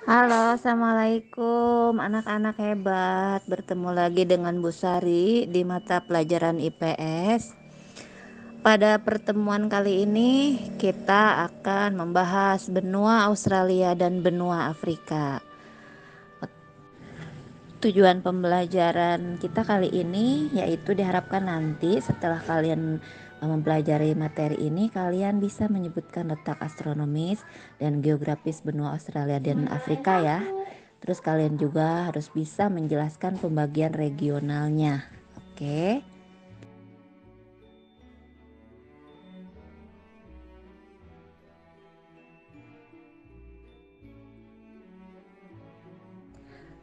Halo, assalamualaikum anak-anak hebat. Bertemu lagi dengan Bu Sari di mata pelajaran IPS. Pada pertemuan kali ini kita akan membahas benua Australia dan benua Afrika. Tujuan pembelajaran kita kali ini yaitu diharapkan nanti setelah kalian mempelajari materi ini, kalian bisa menyebutkan letak astronomis dan geografis benua Australia dan Afrika ya. Terus kalian juga harus bisa menjelaskan pembagian regionalnya. Oke.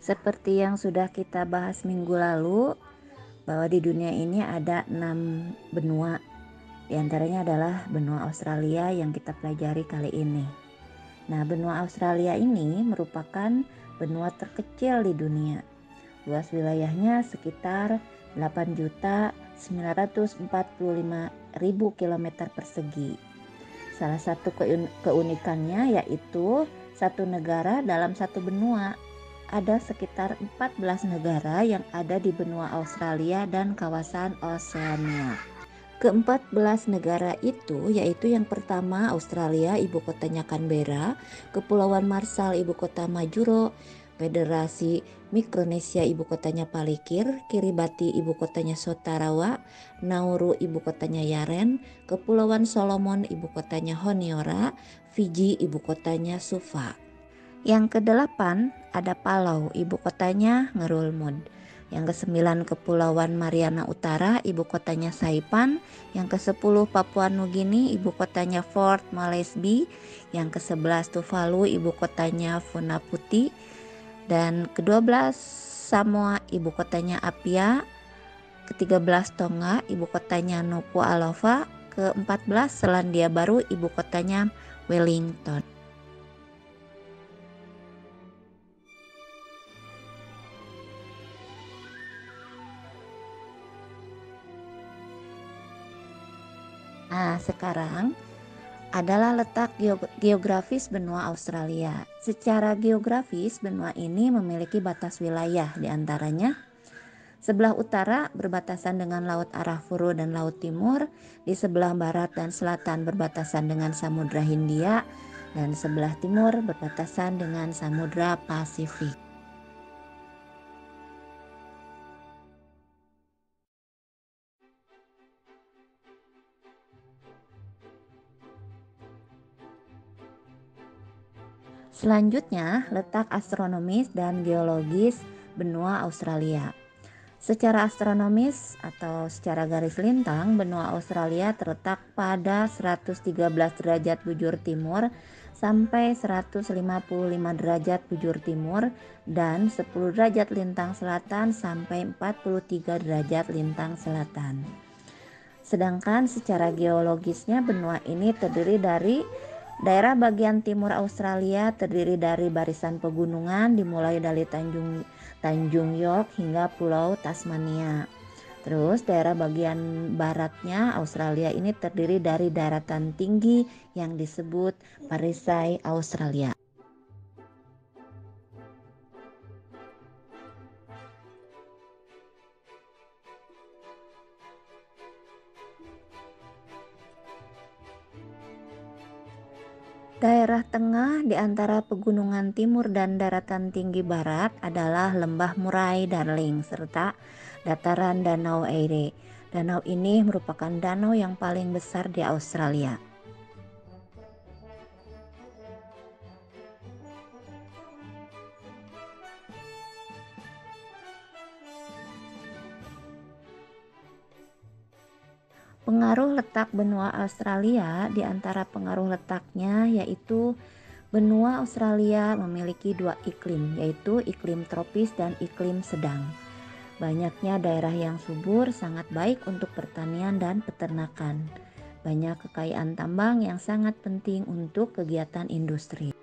Seperti yang sudah kita bahas minggu lalu, bahwa di dunia ini ada 6 benua. Di antaranya adalah benua Australia yang kita pelajari kali ini. Nah, benua Australia ini merupakan benua terkecil di dunia. Luas wilayahnya sekitar 8.945.000 km persegi. Salah satu keunikannya yaitu satu negara dalam satu benua. Ada sekitar 14 negara yang ada di benua Australia dan kawasan Oseania. Ke-14 negara itu yaitu yang pertama Australia, ibu kotanya Canberra, Kepulauan Marshall, ibu kota Majuro, Federasi Mikronesia, ibu kotanya Palikir, Kiribati, ibu kotanya Sotarawa, Nauru, ibu kotanya Yaren, Kepulauan Solomon, ibu kotanya Honiora, Fiji, ibu kotanya Suva. Yang ke-8 ada Palau, ibu kotanya Ngerulmud. Yang ke-9 Kepulauan Mariana Utara, ibu kotanya Saipan. Yang ke-10 Papua Nugini, ibu kotanya Fort Moresby. Yang ke-11 Tuvalu, ibu kotanya Funafuti. Dan ke-12 Samoa, ibu kotanya Apia. Ke-13 Tonga, ibu kotanya Nuku'alofa. Ke-14 Selandia Baru, ibu kotanya Wellington. Nah, sekarang adalah letak geografis benua Australia. Secara geografis, benua ini memiliki batas wilayah, diantaranya sebelah utara berbatasan dengan Laut Arafuru dan Laut Timur, di sebelah barat dan selatan berbatasan dengan Samudra Hindia, dan sebelah timur berbatasan dengan Samudra Pasifik. Selanjutnya, letak astronomis dan geologis benua Australia. Secara astronomis atau secara garis lintang, benua Australia terletak pada 113 derajat bujur timur sampai 155 derajat bujur timur dan 10 derajat lintang selatan sampai 43 derajat lintang selatan. Sedangkan secara geologisnya benua ini terdiri dari daerah bagian timur Australia, terdiri dari barisan pegunungan dimulai dari Tanjung York hingga Pulau Tasmania. Terus daerah bagian baratnya Australia ini terdiri dari daratan tinggi yang disebut Parisai Australia. Daerah tengah di antara pegunungan timur dan daratan tinggi barat adalah Lembah Murai Darling serta dataran Danau Eire. Danau ini merupakan danau yang paling besar di Australia. Pengaruh letak benua Australia di antara pengaruh letaknya yaitu benua Australia memiliki dua iklim, yaitu iklim tropis dan iklim sedang. Banyaknya daerah yang subur sangat baik untuk pertanian dan peternakan. Banyak kekayaan tambang yang sangat penting untuk kegiatan industri.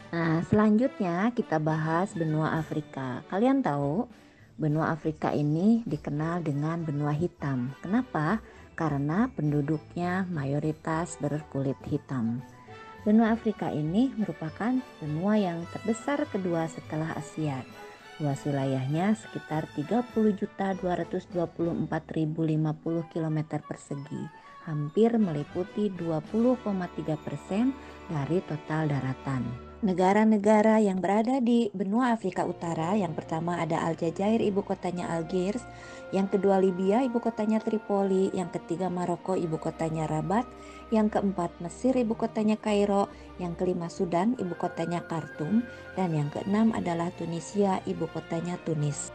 Nah, selanjutnya kita bahas benua Afrika. Kalian tahu, benua Afrika ini dikenal dengan benua hitam. Kenapa? Karena penduduknya mayoritas berkulit hitam. Benua Afrika ini merupakan benua yang terbesar kedua setelah Asia. Luas wilayahnya sekitar 30.224.050 km persegi, hampir meliputi 20,3% dari total daratan. Negara-negara yang berada di benua Afrika Utara, yang pertama ada Aljazair, ibu kotanya Algiers, yang kedua Libya, ibu kotanya Tripoli, yang ketiga Maroko, ibu kotanya Rabat, yang keempat Mesir, ibu kotanya Kairo, yang kelima Sudan, ibu kotanya Khartoum, dan yang keenam adalah Tunisia, ibu kotanya Tunis.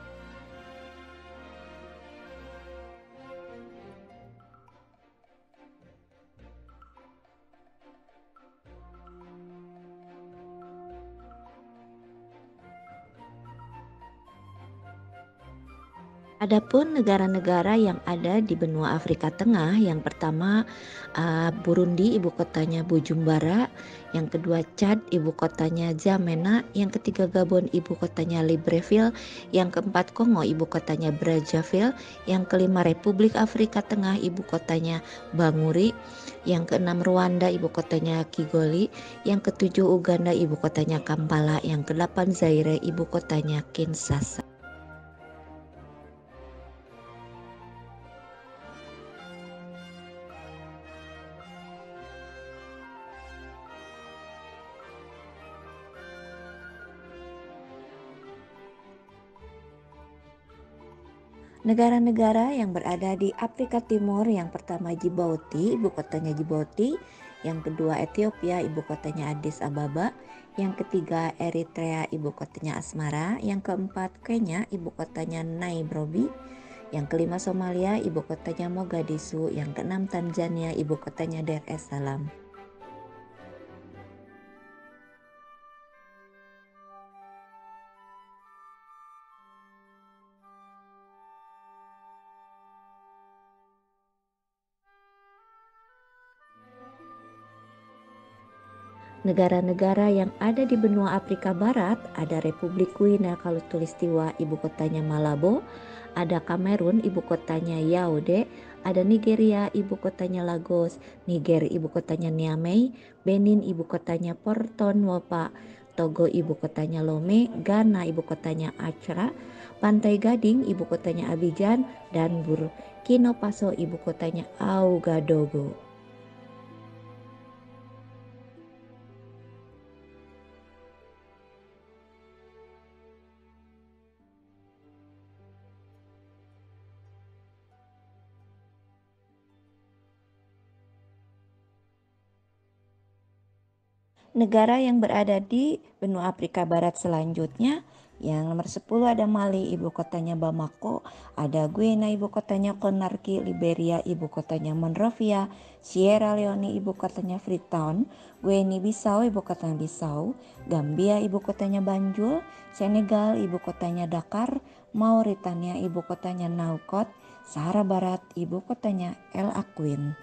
Adapun negara-negara yang ada di benua Afrika Tengah, yang pertama Burundi, ibu kotanya Bujumbura, yang kedua Chad, ibu kotanya N'Djamena, yang ketiga Gabon, ibu kotanya Libreville, yang keempat Kongo, ibu kotanya Brazzaville, yang kelima Republik Afrika Tengah, ibu kotanya Bangui, yang keenam Rwanda, ibu kotanya Kigali, yang ketujuh Uganda, ibu kotanya Kampala, yang kedelapan Zaire, ibu kotanya Kinshasa. Negara-negara yang berada di Afrika Timur, yang pertama Djibouti, ibu kotanya Djibouti, yang kedua Ethiopia, ibu kotanya Addis Ababa, yang ketiga Eritrea, ibu kotanya Asmara, yang keempat Kenya, ibu kotanya Nairobi, yang kelima Somalia, ibu kotanya Mogadishu, yang keenam Tanzania, ibu kotanya Dar es Salaam. Negara-negara yang ada di benua Afrika Barat ada Republik Guinea Khatulistiwa, ibu kotanya Malabo, ada Kamerun, ibu kotanya Yaounde, ada Nigeria, ibu kotanya Lagos, Niger, ibu kotanya Niamey, Benin, ibu kotanya Porto Novo, Togo, ibu kotanya Lome, Ghana, ibu kotanya Accra, Pantai Gading, ibu kotanya Abidjan, dan Burkina Faso, ibu kotanya Ouagadougou. Negara yang berada di benua Afrika Barat selanjutnya, yang nomor 10 ada Mali, ibu kotanya Bamako, ada Guinea, ibu kotanya Conakry, Liberia, ibu kotanya Monrovia, Sierra Leone, ibu kotanya Freetown, Guinea Bissau, ibu kotanya Bissau, Gambia, ibu kotanya Banjul, Senegal, ibu kotanya Dakar, Mauritania, ibu kotanya Nouakchott, Sahara Barat, ibu kotanya El Aaiún.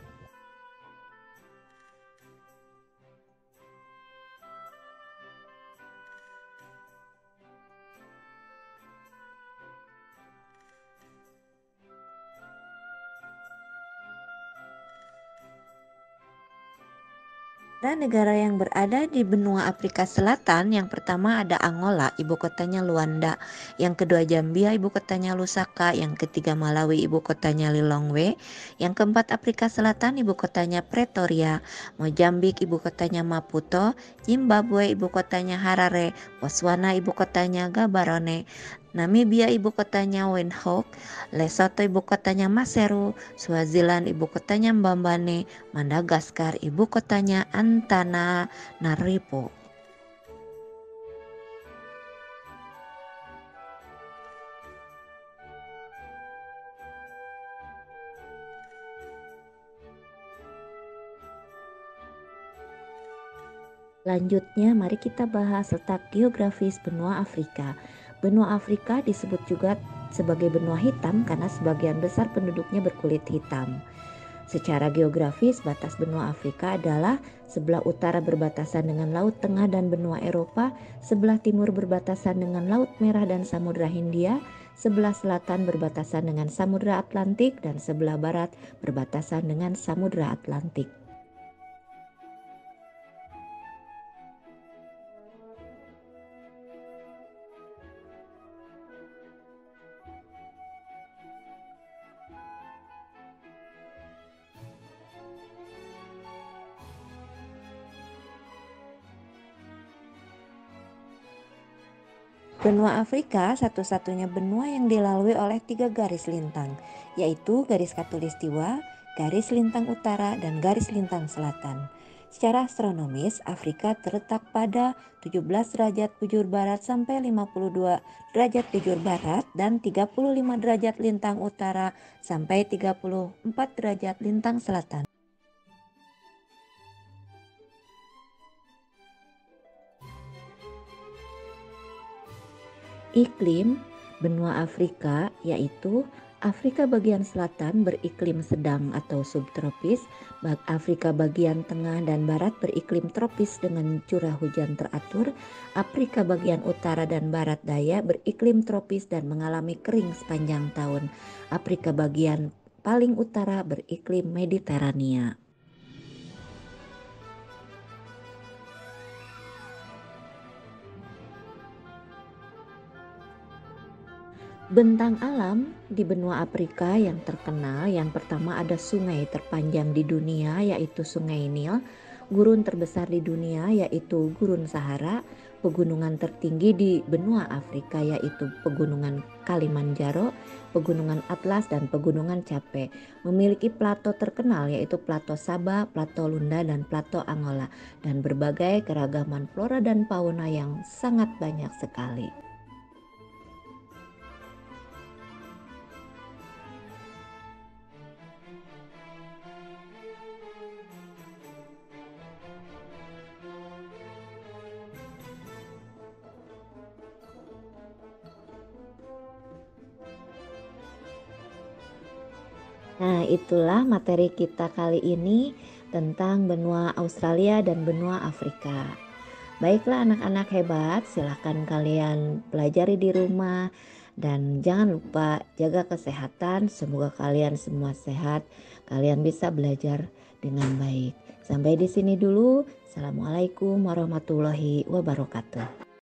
Negara yang berada di benua Afrika Selatan, yang pertama ada Angola, ibu kotanya Luanda, yang kedua Zambia, ibu kotanya Lusaka, yang ketiga Malawi, ibu kotanya Lilongwe, yang keempat Afrika Selatan, ibu kotanya Pretoria, Mozambik, ibu kotanya Maputo, Zimbabwe, ibu kotanya Harare, Botswana, ibu kotanya Gaborone, Namibia, ibu kotanya Windhoek, Lesotho, ibu kotanya Maseru, Swaziland, ibu kotanya Mbambane, Madagaskar, ibu kotanya Antananarivo. Selanjutnya, mari kita bahas letak geografis benua Afrika. Benua Afrika disebut juga sebagai benua hitam karena sebagian besar penduduknya berkulit hitam. Secara geografis, batas benua Afrika adalah sebelah utara berbatasan dengan Laut Tengah dan benua Eropa, sebelah timur berbatasan dengan Laut Merah dan Samudra Hindia, sebelah selatan berbatasan dengan Samudra Atlantik, dan sebelah barat berbatasan dengan Samudra Atlantik. Benua Afrika satu-satunya benua yang dilalui oleh 3 garis lintang, yaitu garis khatulistiwa, garis lintang utara, dan garis lintang selatan. Secara astronomis, Afrika terletak pada 17 derajat bujur barat sampai 52 derajat bujur barat dan 35 derajat lintang utara sampai 34 derajat lintang selatan. Iklim benua Afrika yaitu Afrika bagian selatan beriklim sedang atau subtropis, Afrika bagian tengah dan barat beriklim tropis dengan curah hujan teratur, Afrika bagian utara dan barat daya beriklim tropis dan mengalami kering sepanjang tahun, Afrika bagian paling utara beriklim Mediterania. Bentang alam di benua Afrika yang terkenal, yang pertama ada sungai terpanjang di dunia yaitu Sungai Nil, gurun terbesar di dunia yaitu Gurun Sahara, pegunungan tertinggi di benua Afrika yaitu Pegunungan Kalimanjaro, Pegunungan Atlas dan Pegunungan Cape. Memiliki plato terkenal yaitu Plato Saba, Plato Lunda dan Plato Angola, dan berbagai keragaman flora dan fauna yang sangat banyak sekali. Nah, itulah materi kita kali ini tentang benua Australia dan benua Afrika. Baiklah anak-anak hebat, silakan kalian pelajari di rumah dan jangan lupa jaga kesehatan. Semoga kalian semua sehat, kalian bisa belajar dengan baik. Sampai di sini dulu. Assalamualaikum warahmatullahi wabarakatuh.